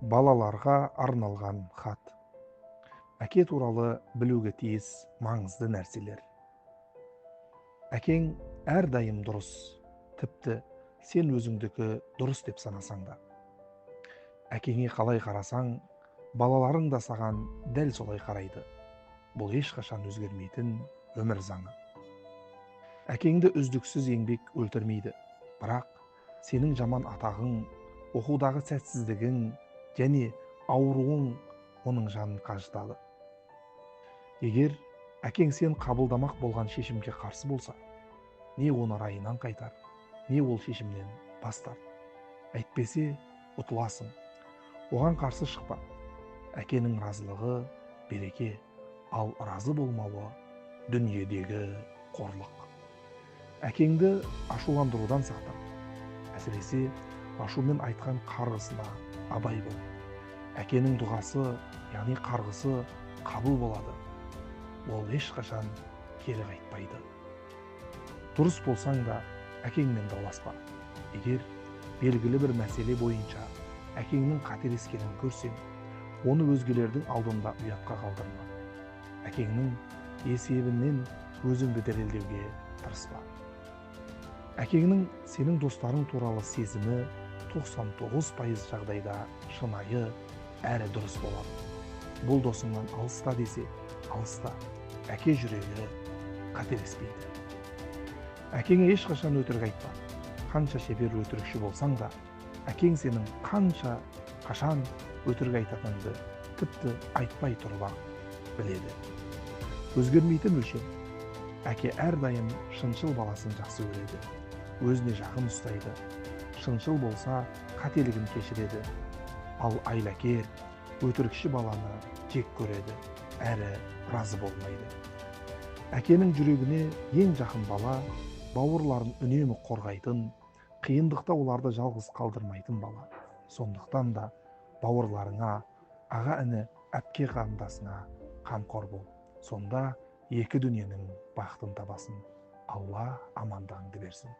Балаларға арналған хат. Әке туралы білуге тиіс маңызды нәрселер. Әкең әрдайым дұрыс, тіпті сен өзіңдікі дұрыс деп санасаң да. Әкеңе қалай қарасаң, балаларың да саған дәл солай қарайды. Бұл ешқашан өзгермейтін өмір заңы. Әкеңді үздіксіз еңбек өлтірмейді, бірақ сенің жаман атағың, оқудағы сәтсіздігің және ауруың оның жанын қажытады. Егер әкең сен қабылдамақ болған шешімге қарсы болса, не оны райынан қайтар, не ол шешімнен бас тарт. Әйтпесе ұтыласың. Оған қарсы шықпа. Әкенің разылығы береке, ал разы болмауы дүниедегі қорлық. Әкеңді ашуландырудан сақта. Әсіресе ашумен айтқан қарғысына абай бол. Әкенің дұғасы, яғни қарғысы қабыл болады. Ол ешқашан кері қайтпайды. Дұрыс болсаң да әкеңмен дауласпа. Егер белгілі бір мәселе бойынша әкеңнің қателескенін көрсең, оны өзгелердің алдында ұятқа қалдырма. Әкеңнің есебінен өзіңді дәлелдеуге тырыспа. Әкеңнің сенің достарың туралы сезімі 99% жағдайда шынайы әрі дұрыс болады. Бұл досыңнан алыста десе, алыста. Әке жүрегі қателеспейді. Әкеңе ешқашан өтірік айтпа. Қанша шебер өтірікші болсаң да, әкең сенің қашан өтірік айтатыныңды тіпті айтпай тұрып біледі. Өзгермейтін өлшем. Әке әрдайым шыншыл баласын жақсы көреді. Өзіне жақын ұстайды. Шыншыл болса, қателігін кешіреді. Ал айлакер, өтірікші баланы жек көреді, әрі разы болмайды. Әкенің жүрегіне ең жақын бала, бауырларын үнемі қорғайтын, қиындықта оларды жалғыз қалдырмайтын бала. Сондықтан да бауырларыңа, аға-іні, әпке қарындасыңа қамқор бол. Сонда екі дүниенің бақытын табасың. Алла амандығыңды берсін.